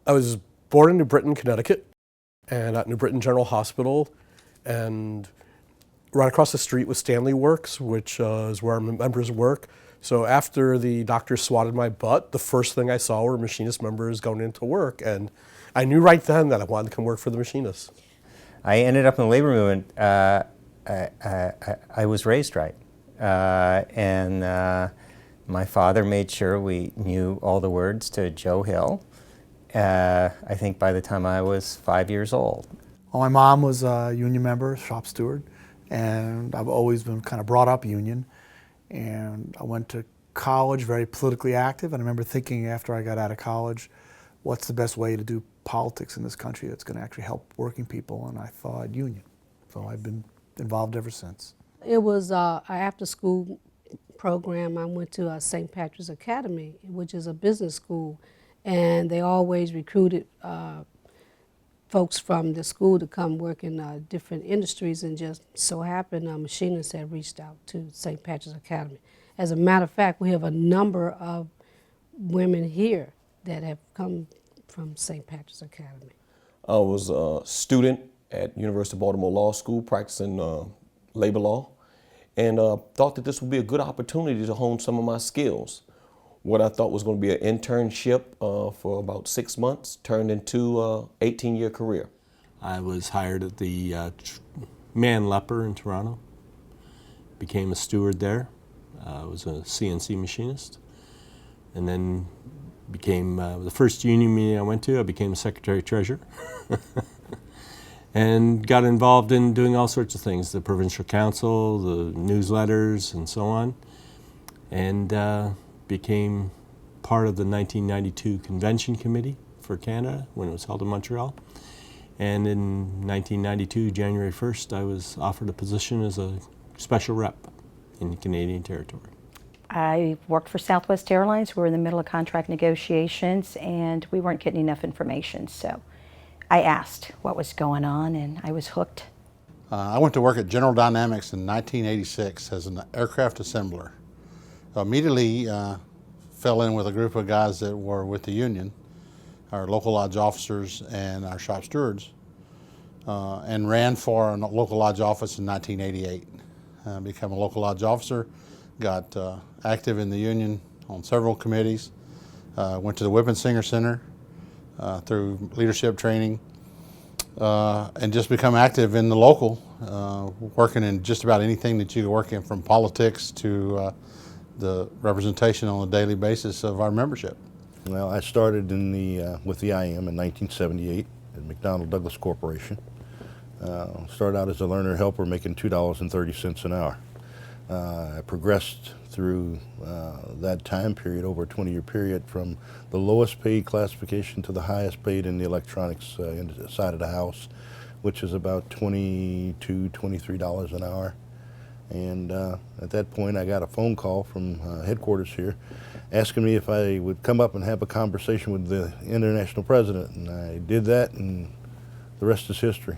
I was born in New Britain, Connecticut, and at New Britain General Hospital, and right across the street was Stanley Works, which is where our members work. So after the doctor swatted my butt, the first thing I saw were machinist members going into work, and I knew right then that I wanted to come work for the machinists. I ended up in the labor movement. I was raised right, and my father made sure we knew all the words to Joe Hill. I think by the time I was 5 years old. Well, my mom was a union member, shop steward, and I've always been kind of brought up union. And I went to college very politically active, and I remember thinking after I got out of college, what's the best way to do politics in this country that's going to actually help working people, and I thought union. So I've been involved ever since. It was an after-school program. I went to St. Patrick's Academy, which is a business school, and they always recruited folks from the school to come work in different industries, and just so happened machinists had reached out to St. Patrick's Academy. As a matter of fact, we have a number of women here that have come from St. Patrick's Academy. I was a student at University of Baltimore Law School practicing labor law, and thought that this would be a good opportunity to hone some of my skills. What I thought was going to be an internship for about 6 months turned into an 18-year career. I was hired at the Man Leper in Toronto, became a steward there, was a CNC machinist, and then became the first union meeting I went to, I became a secretary-treasurer. And got involved in doing all sorts of things, the provincial council, the newsletters, and so on, and became part of the 1992 Convention Committee for Canada when it was held in Montreal. And in 1992, January 1st, I was offered a position as a special rep in the Canadian territory. I worked for Southwest Airlines. We were in the middle of contract negotiations, and we weren't getting enough information, so I asked what was going on, and I was hooked. I went to work at General Dynamics in 1986 as an aircraft assembler. Immediately fell in with a group of guys that were with the union, our local lodge officers and our shop stewards, and ran for a local lodge office in 1988. Became a local lodge officer, got active in the union on several committees, went to the Whippensinger Center through leadership training, and just become active in the local, working in just about anything that you could work in, from politics to the representation on a daily basis of our membership. Well, I started in with the IM in 1978 at McDonnell Douglas Corporation. Started out as a learner helper making $2.30 an hour. I progressed through that time period, over a 20-year period, from the lowest paid classification to the highest paid in the electronics side of the house, which is about $22, $23 an hour. And at that point, I got a phone call from headquarters here asking me if I would come up and have a conversation with the international president. And I did that, and the rest is history.